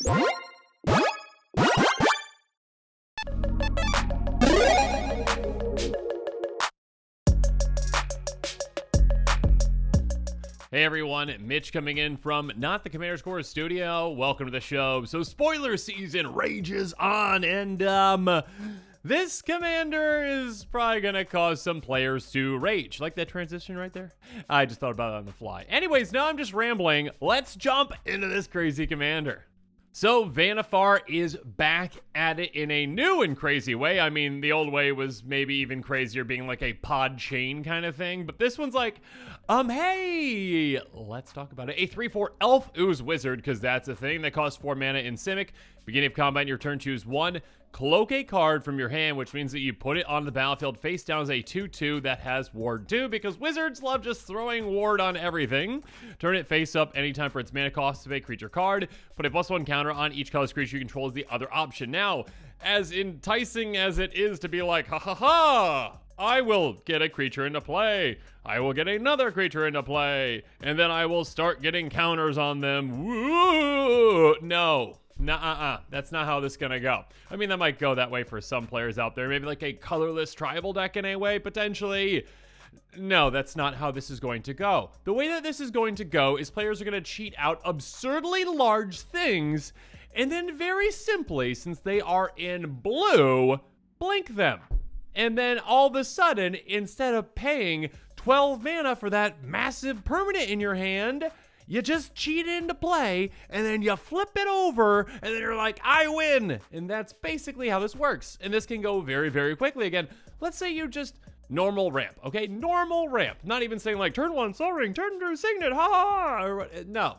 Hey everyone, Mitch coming in from Not the Commander's Core studio. Welcome to the show. So spoiler season rages on, and this commander is probably gonna cause some players to rage. Like that transition right there? I just thought about it on the fly. Anyways, now I'm just rambling. Let's jump into this crazy commander. So Vannifar is back at it in a new and crazy way. I mean, the old way was maybe even crazier, being like a pod chain kind of thing. But this one's like, hey, let's talk about it. A 3/4 elf ooze wizard, because that's a thing that costs 4 mana in Simic. Beginning of combat in your turn, choose 1. Cloak a card from your hand, which means that you put it on the battlefield face down as a 2/2 that has ward 2, because wizards love just throwing ward on everything. Turn it face up anytime for its mana cost of a creature card. Put a +1 counter on each colorless creature you control as the other option. Now, as enticing as it is to be like, ha ha ha, I will get a creature into play, I will get another creature into play, and then I will start getting counters on them. Woo! No. Nuh-uh, that's not how this is gonna go. I mean, that might go that way for some players out there. Maybe like a colorless tribal deck in a way, potentially. No, that's not how this is going to go. The way that this is going to go is players are gonna cheat out absurdly large things, and then very simply, since they are in blue, blink them. And then all of a sudden, instead of paying 12 mana for that massive permanent in your hand, you just cheat into play, and then you flip it over, and then you're like, I win! And that's basically how this works. And this can go very, very quickly. Again, let's say you just normal ramp, okay? Normal ramp. Not even saying like, turn 1, Soul Ring, turn 2, Signet, ha ha! Or, no.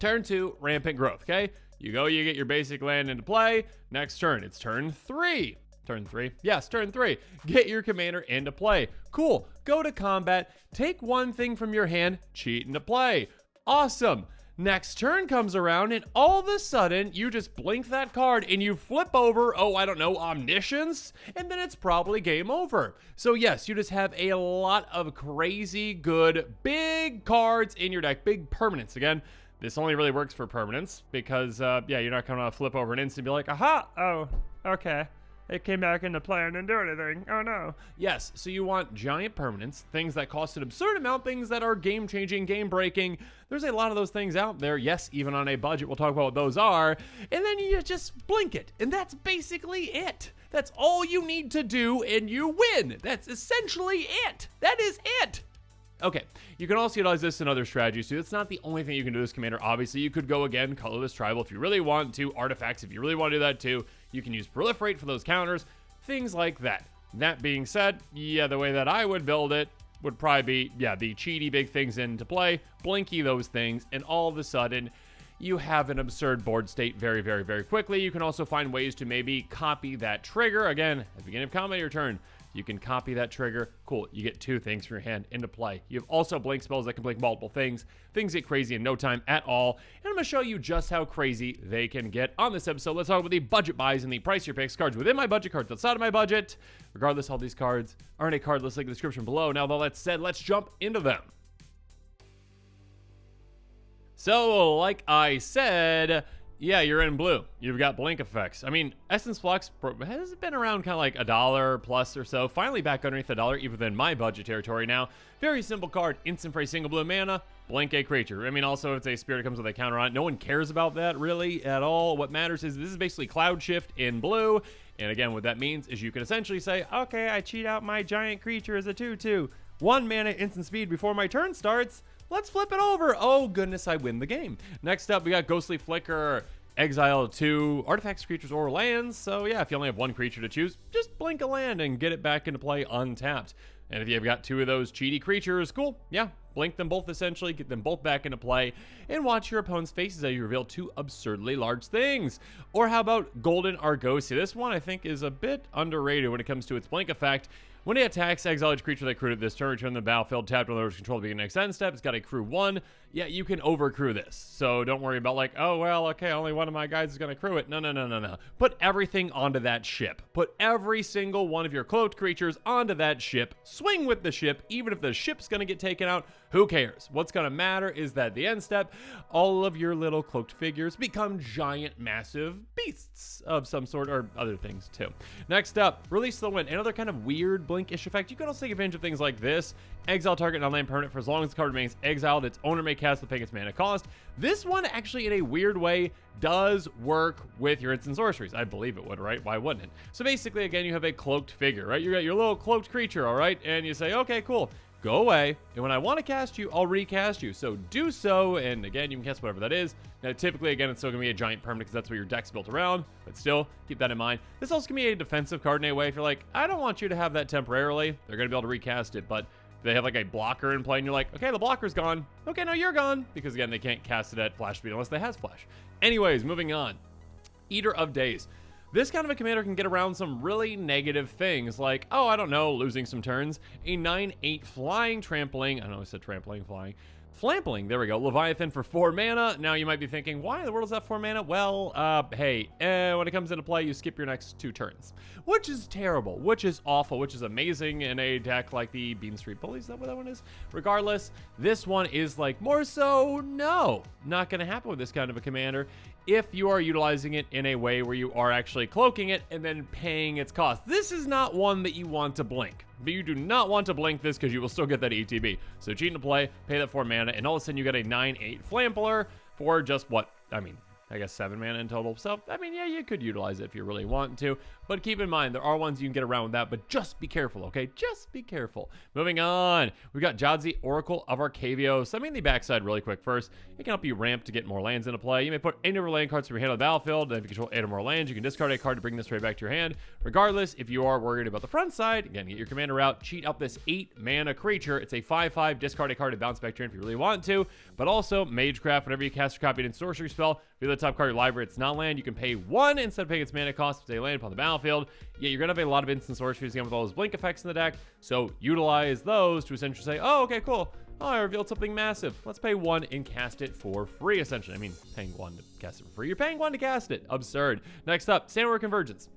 Turn 2, Rampant Growth, okay? You go, you get your basic land into play. Next turn, it's turn 3. Turn 3? Yes, turn 3. Get your commander into play. Cool. Go to combat, take 1 thing from your hand, cheat into play. Awesome. Next turn comes around, and all of a sudden, you just blink that card, and you flip over, oh, I don't know, Omniscience, and then it's probably game over. So yes, you just have a lot of crazy good big cards in your deck, big permanents. Again, this only really works for permanents, because, yeah, you're not gonna flip over an instant and be like, aha, oh, okay. It came back into play and didn't do anything. Oh no. Yes, so you want giant permanents, things that cost an absurd amount, things that are game-changing, game-breaking. There's a lot of those things out there. Yes, even on a budget. We'll talk about what those are. And then you just blink it. And that's basically it. That's all you need to do, and you win. That's essentially it. That is it. Okay, you can also utilize this in other strategies too. It's not the only thing you can do this commander. Obviously, you could go again, colorless tribal if you really want to, artifacts if you really want to do that too. You can use proliferate for those counters, things like that. That being said, yeah, the way that I would build it would probably be, yeah, the cheaty big things into play, blinky those things, and all of a sudden, you have an absurd board state very, very, very quickly. You can also find ways to maybe copy that trigger. Again, at the beginning of combat, your turn. You can copy that trigger. Cool. You get 2 things from your hand into play. You have also blink spells that can blink multiple things. Things get crazy in no time at all. And I'm going to show you just how crazy they can get on this episode. Let's talk about the budget buys and the price your picks. Cards within my budget, cards outside of my budget. Regardless, all these cards are in a card list link in the description below. Now, though that's said, let's jump into them. So, like I said, yeah, you're in blue. You've got blink effects. I mean, Essence Flux has been around kind of like $1 plus or so. Finally back underneath $1, even within my budget territory now. Very simple card. Instant for a single blue mana. Blink a creature. I mean, also, if it's a spirit, it comes with a counter on it. No one cares about that, really, at all. What matters is this is basically Cloud Shift in blue. And again, what that means is you can essentially say, okay, I cheat out my giant creature as a 2/2. 1 mana instant speed before my turn starts. Let's flip it over. Oh, goodness, I win the game. Next up, we got Ghostly Flicker, exile 2 artifacts, creatures, or lands. So, yeah, if you only have 1 creature to choose, just blink a land and get it back into play untapped. And if you've got 2 of those cheaty creatures, cool. Yeah, blink them both essentially, get them both back into play, and watch your opponent's faces as you reveal 2 absurdly large things. Or how about Golden Argosy? This one I think is a bit underrated when it comes to its blink effect. When he attacks, exile each creature that crewed this turn, return to the battlefield, tapped on the control to begin next end step. It's got a crew 1. Yeah, you can overcrew this. So don't worry about like, oh, well, okay, only one of my guys is going to crew it. No. Put everything onto that ship. Put every single one of your cloaked creatures onto that ship. Swing with the ship. Even if the ship's going to get taken out, who cares? What's going to matter is that the end step, all of your little cloaked figures become giant, massive beasts of some sort, or other things too. Next up, release the wind. Another kind of weird blink-ish effect. You can also take advantage of things like this. Exile target non-land permanent for as long as the card remains exiled. Its owner may cast with paying its mana cost. This one actually, in a weird way, does work with your instant sorceries. I believe it would, right? Why wouldn't it? So basically, again, you have a cloaked figure, right? You got your little cloaked creature, all right? And you say, okay, cool. Go away, and when I want to cast you, I'll recast you. So do so, and again, you can cast whatever that is. Now, typically, again, it's still going to be a giant permanent because that's what your deck's built around, but still, keep that in mind. This also can be a defensive card in a way. If you're like, I don't want you to have that temporarily, they're going to be able to recast it, but they have like a blocker in play, and you're like, okay, the blocker's gone. Okay, now you're gone, because again, they can't cast it at flash speed unless they has flash. Anyways, moving on. Eater of Days. This kind of a commander can get around some really negative things like, oh, I don't know, losing some turns. A 9/8 flying trampling. I don't know, I said trampling, flying. Flampling, there we go. Leviathan for 4 mana. Now you might be thinking, why in the world is that 4 mana? Well, hey, when it comes into play, you skip your next 2 turns. Which is terrible, which is awful, which is amazing in a deck like the Beam Street Bullies. Is that what that one is? Regardless, this one is like more so, no, not going to happen with this kind of a commander if you are utilizing it in a way where you are actually cloaking it and then paying its cost. This is not one that you want to blink. But you do not want to blink this because you will still get that ETB. So cheat to play, pay that 4 mana, and all of a sudden you get a 9/8 Flampler for just what? I mean, I guess 7 mana in total. So, I mean, yeah, you could utilize it if you really want to. But keep in mind, there are ones you can get around with that, but just be careful, okay? Just be careful. Moving on, we've got Jadzi, Oracle of Arcavios. I mean, the backside really quick first. It can help you ramp to get more lands into play. You may put any of your land cards from your hand on the battlefield, and if you control 8 or more lands, you can discard a card to bring this right back to your hand. Regardless, if you are worried about the front side, again, get your commander out, cheat up this 8 mana creature. It's a 5/5, discard a card to bounce back to your hand if you really want to, but also Magecraft, whenever you cast or copy an sorcery spell, if you're the top card of your library, it's not land, you can pay 1 instead of paying its mana cost to land upon the battlefield. Yeah, you're going to have a lot of instant sorceries again with all those blink effects in the deck, so utilize those to essentially say, oh, okay, cool. Oh, I revealed something massive. Let's pay 1 and cast it for free, essentially. I mean, paying 1 to cast it for free. You're paying 1 to cast it. Absurd. Next up, Sandware Convergence.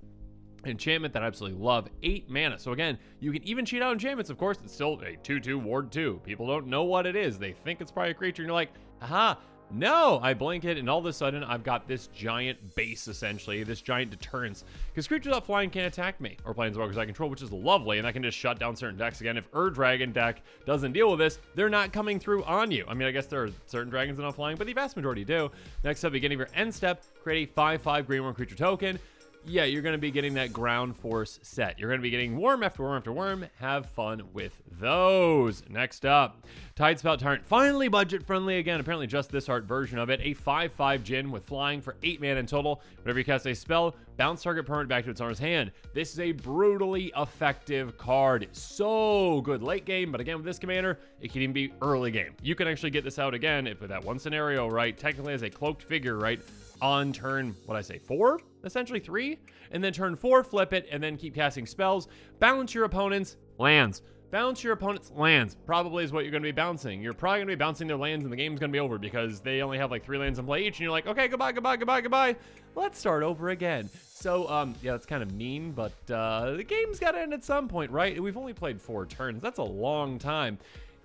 Enchantment that I absolutely love. 8 mana. So again, you can even cheat out enchantments, of course. It's still a 2/2 ward 2. People don't know what it is. They think it's probably a creature, and you're like, aha. No, I blink it, and all of a sudden, I've got this giant base, essentially, this giant deterrence. Because creatures out flying can't attack me, or planeswalkers I control, which is lovely, and I can just shut down certain decks. Again, if Dragon deck doesn't deal with this, they're not coming through on you. I mean, I guess there are certain dragons that are not flying, but the vast majority do. Next up, beginning of your end step, create a 5/5 green worm creature token. Yeah, you're going to be getting that ground force set. You're going to be getting worm after worm after worm. Have fun with those. Next up, Tidespout Tyrant. Finally budget friendly again. Apparently just this art version of it. A 5/5 Djinn with flying for 8 mana in total. Whenever you cast a spell, bounce target permanent back to its owner's hand. This is a brutally effective card. So good late game, but again, with this commander, it can even be early game. You can actually get this out again if with that one scenario, right? Technically as a cloaked figure, right? On turn, what I say, 4? Essentially 3? And then turn 4, flip it, and then keep casting spells. Bounce your opponent's lands. Bounce your opponent's lands. Probably is what you're going to be bouncing. You're probably going to be bouncing their lands, and the game's going to be over because they only have like 3 lands in play each, and you're like, okay, goodbye, goodbye, goodbye, goodbye. Let's start over again. So, yeah, that's kind of mean, but the game's got to end at some point, right? We've only played 4 turns. That's a long time.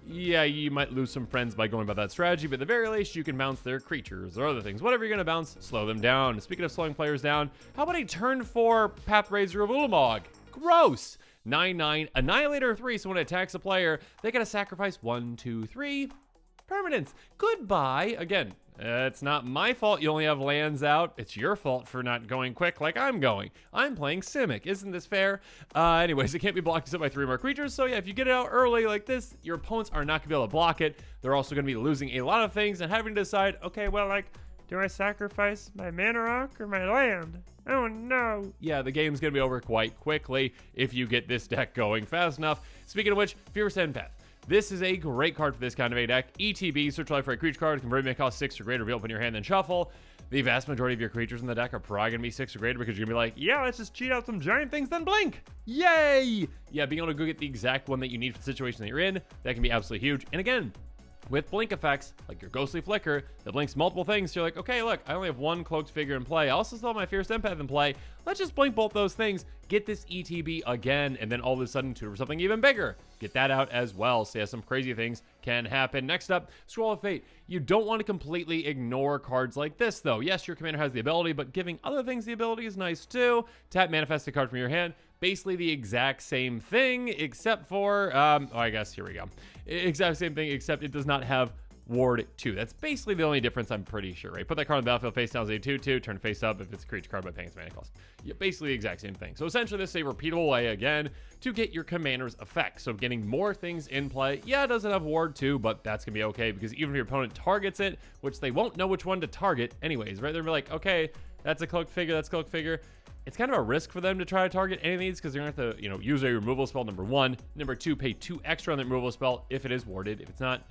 Yeah, you might lose some friends by going by that strategy, but at the very least, you can bounce their creatures or other things. Whatever you're going to bounce, slow them down. Speaking of slowing players down, how about a turn 4 Pathrazer of Ulamog? Gross! 9/9, Annihilator 3, so when it attacks a player, they gotta sacrifice 1, 2, 3 permanents. Goodbye. Again, it's not my fault you only have lands out. It's your fault for not going quick like I'm going. I'm playing Simic. Isn't this fair? Anyways, it can't be blocked except by 3 more creatures. So yeah, if you get it out early like this, your opponents are not going to be able to block it. They're also going to be losing a lot of things and having to decide, okay, well, like, do I sacrifice my mana rock or my land? Oh no. Yeah, the game's going to be over quite quickly if you get this deck going fast enough. Speaking of which, Fierce Empath. This is a great card for this kind of a deck. ETB, search life for a creature card, convert make cost 6 or greater, reveal, open your hand, then shuffle. The vast majority of your creatures in the deck are probably going to be 6 or greater because you're going to be like, yeah, let's just cheat out some giant things, then blink. Yay! Yeah, being able to go get the exact one that you need for the situation that you're in, that can be absolutely huge. And again, with blink effects, like your Ghostly Flicker, that blinks multiple things, so you're like, okay, look, I only have one cloaked figure in play. I also still have my Fierce Empath in play. Let's just blink both those things, get this ETB again, and then all of a sudden tutor for something even bigger. Get that out as well. So yeah, some crazy things can happen. Next up, Scroll of Fate. You don't want to completely ignore cards like this, though. Yes, your commander has the ability, but giving other things the ability is nice too. Tap, manifest a card from your hand. Basically the exact same thing, except for, I guess, here we go. Exact same thing, except it does not have Ward 2. That's basically the only difference, I'm pretty sure, right? Put that card on the battlefield face down as a 2/2, turn face up if it's a creature card by paying its mana cost. Yeah, basically the exact same thing. So essentially this is a repeatable way, again, to get your commander's effect. So getting more things in play. Yeah, it doesn't have Ward 2, but that's going to be okay, because even if your opponent targets it, which they won't know which one to target anyways, right? They'll be like, okay, that's a cloaked figure, that's a cloaked figure. It's kind of a risk for them to try to target any of these because they're going to have to, use a removal spell, number 1. Number 2, pay 2 extra on the removal spell if it is warded. If it's not,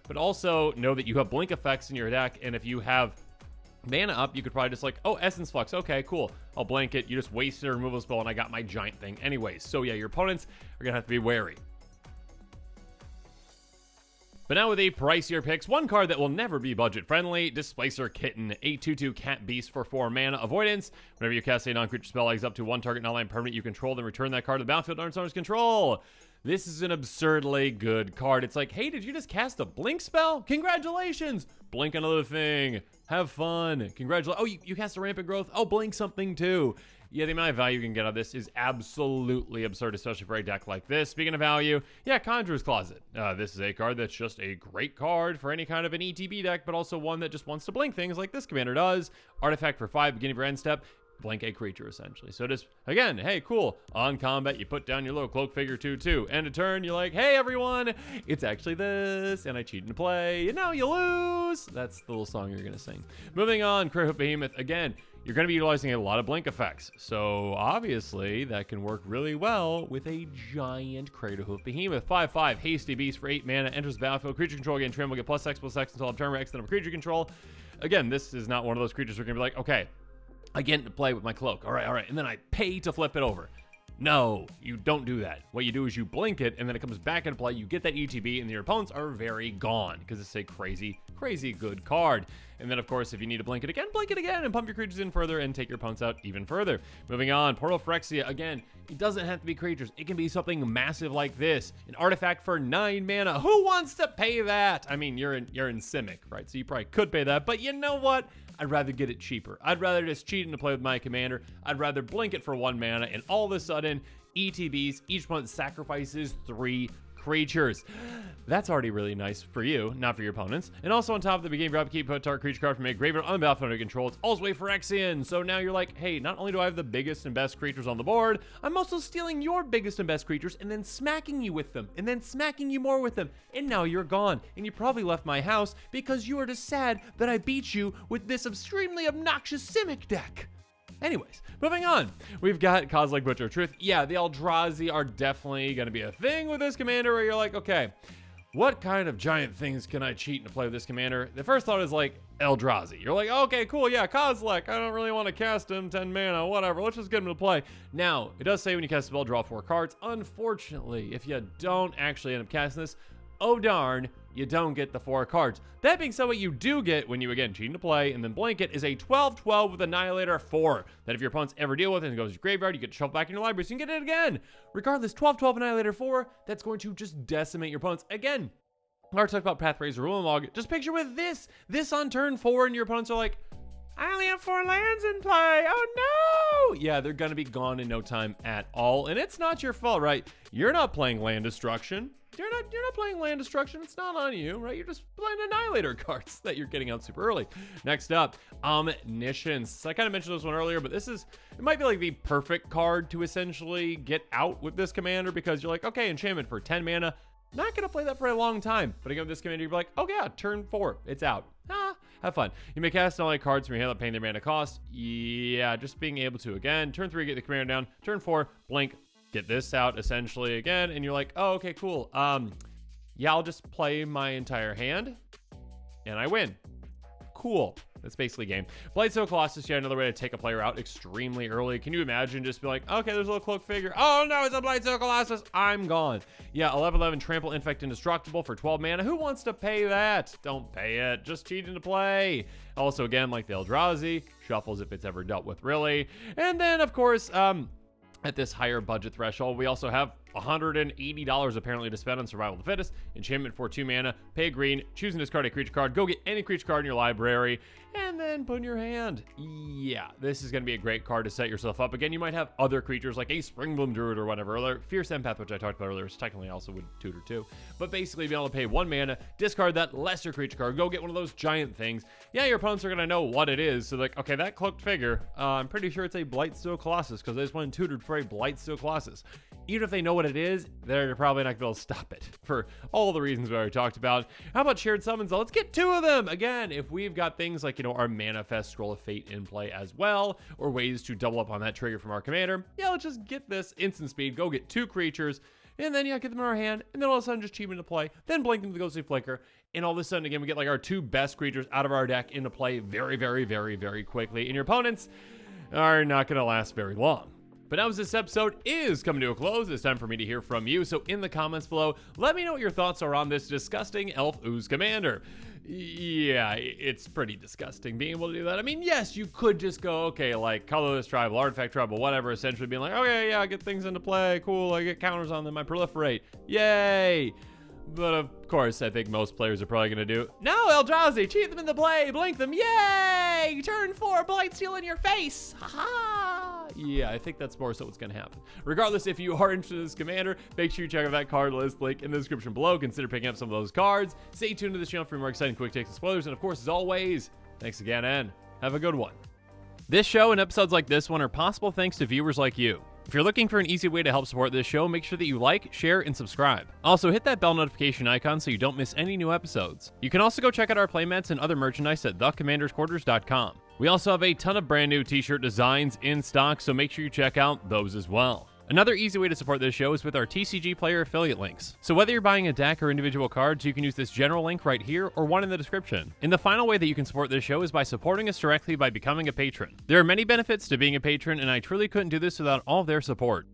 But also know that you have blink effects in your deck, and if you have mana up, you could probably just like, oh, Essence Flux. Okay, cool. I'll blank it. You just wasted a removal spell, and I got my giant thing anyways. So yeah, your opponents are going to have to be wary. But now with the pricier picks, one card that will never be budget-friendly, Displacer Kitten, a 2/2 cat beast for 4 mana avoidance. Whenever you cast a non-creature spell eggs up to one target non-land permanent you control, then return that card to the battlefield under its owner's control. This is an absurdly good card. It's like, hey, did you just cast a blink spell? Congratulations! Blink another thing. Have fun. Congratulations. Oh, you cast a rampant growth? Oh, blink something too. Yeah, the amount of value you can get out of this is absolutely absurd, especially for a deck like this. Speaking of value, yeah, Conjurer's Closet. This is a card that's just a great card for any kind of an ETB deck, but also one that just wants to blink things like this commander does. Artifact for 5, beginning of your end step. Blink a creature, essentially. So just, again, hey, cool. On combat, you put down your little cloak figure 2/2. End of turn, you're like, hey, everyone, it's actually this, and I cheat into play, and now you lose. That's the little song you're going to sing. Moving on, Karlov Behemoth. Again, you're going to be utilizing a lot of blink effects. So obviously, that can work really well with a giant Karlov Behemoth. 5/5, Hasty Beast for 8 mana, enters the battlefield. Creature control, again, trim will get +X/+X until turn X, then creature control. Again, this is not one of those creatures who are going to be like, okay, I get into play with my cloak. All right. And then I pay to flip it over. No, you don't do that. What you do is you blink it, and then it comes back into play. You get that ETB, and your opponents are very gone because it's a crazy, crazy good card. And then, of course, if you need to blink it again, and pump your creatures in further and take your opponents out even further. Moving on, Portal Phyrexia. Again, it doesn't have to be creatures. It can be something massive like this. An artifact for 9 mana. Who wants to pay that? I mean, you're in Simic, right? So you probably could pay that, but you know what? I'd rather get it cheaper. I'd rather just cheat into play with my commander. I'd rather blink it for 1 mana, and all of a sudden, ETBs, each one sacrifices 3 creatures. That's already really nice for you, not for your opponents. And also on top of the beginning of your upkeep, put target creature card from a graveyard on the battlefield under control. It's also a Phyrexian. So now you're like, hey, not only do I have the biggest and best creatures on the board, I'm also stealing your biggest and best creatures and then smacking you with them, and then smacking you more with them. And now you're gone. And you probably left my house because you are just sad that I beat you with this extremely obnoxious Simic deck. Anyways, moving on. We've got Kozilek Butcher of Truth. Yeah, the Eldrazi are definitely going to be a thing with this commander where you're like, okay, what kind of giant things can I cheat and play with this commander? The first thought is like Eldrazi. You're like, okay, cool, yeah, Kozilek. I don't really want to cast him, 10 mana, whatever. Let's just get him to play. Now, it does say when you cast a spell, draw 4 cards. Unfortunately, if you don't actually end up casting this, oh darn, you don't get the 4 cards. That being said, what you do get when you, again, cheat into play and then blink it is a 12/12 with Annihilator 4. That if your opponents ever deal with it and it goes to your graveyard, you get to shuffle back in your library so you can get it again. Regardless, 12/12 Annihilator 4, that's going to just decimate your opponents. Again, I already talked about Pathways or Ruin Log. Just picture with this on turn 4 and your opponents are like, I only have 4 lands in play. Oh no! Yeah, they're gonna be gone in no time at all. And it's not your fault, right? You're not playing land destruction. You're not playing land destruction. It's not on you, right? You're just playing Annihilator cards that you're getting out super early. Next up, Omniscience. So I kind of mentioned this one earlier, but it might be like the perfect card to essentially get out with this commander because you're like, okay, enchantment for 10 mana. Not gonna play that for a long time. But again, with this commander, you're like, oh yeah, turn 4, it's out. Have fun. You may cast all cards from your hand without paying their mana cost. Yeah, just being able to, again, turn 3, get the commander down. Turn 4, blink, get this out essentially again, and you're like, oh, okay, cool. yeah, I'll just play my entire hand, and I win. Cool. That's basically game. Blightsteel Colossus, yeah, another way to take a player out extremely early. Can you imagine just be like, okay, there's a little cloak figure. Oh no, it's a Blightsteel Colossus. I'm gone. Yeah, 11/11 Trample, Infect, Indestructible for 12 mana. Who wants to pay that? Don't pay it. Just cheat into play. Also, again, like the Eldrazi, shuffles if it's ever dealt with, really. And then, of course, at this higher budget threshold, we also have $180 apparently to spend on Survival of the Fittest. Enchantment for 2 mana, pay green, choose and discard a creature card, go get any creature card in your library, and then put in your hand. Yeah, this is going to be a great card to set yourself up. Again, you might have other creatures like a Springbloom Druid or whatever, or Fierce Empath, which I talked about earlier, which technically also would tutor too. But basically, being able to pay 1 mana, discard that lesser creature card, go get one of those giant things. Yeah, your opponents are going to know what it is. So like, okay, that cloaked figure, I'm pretty sure it's a Blightsteel Colossus because I just went tutored for a Blightsteel Colossus. Even if they know what it is, they're probably not going to be able to stop it for all the reasons we already talked about. How about shared summons? Let's get 2 of them. Again, if we've got things like, our Manifest Scroll of Fate in play as well, or ways to double up on that trigger from our commander, yeah, let's just get this instant speed, go get 2 creatures, and then, yeah, get them in our hand, and then all of a sudden just cheat into play, then blink into the Ghostly Flicker, and all of a sudden, again, we get like our 2 best creatures out of our deck into play very, very, very, very quickly, and your opponents are not going to last very long. But now as this episode is coming to a close, it's time for me to hear from you. So in the comments below, let me know what your thoughts are on this disgusting Elf Ooze commander. Yeah, it's pretty disgusting being able to do that. I mean, yes, you could just go, okay, like colorless tribal, artifact tribal, whatever, essentially being like, okay, yeah, I get things into play, cool, I get counters on them, I proliferate, yay. But of course, I think most players are probably going to do, no, Eldrazi, cheat them in the play, blink them, yay! Turn 4, Blightsteel in your face, haha! Yeah, I think that's more so what's going to happen. Regardless, if you are interested in this commander, make sure you check out that card list link in the description below. Consider picking up some of those cards. Stay tuned to this channel for more exciting quick takes and spoilers. And of course, as always, thanks again and have a good one. This show and episodes like this one are possible thanks to viewers like you. If you're looking for an easy way to help support this show, make sure that you like, share, and subscribe. Also, hit that bell notification icon so you don't miss any new episodes. You can also go check out our playmats and other merchandise at thecommandersquarters.com. We also have a ton of brand new t-shirt designs in stock, so make sure you check out those as well. Another easy way to support this show is with our TCG Player affiliate links. So whether you're buying a deck or individual cards, you can use this general link right here or one in the description. And the final way that you can support this show is by supporting us directly by becoming a patron. There are many benefits to being a patron, and I truly couldn't do this without all of their support.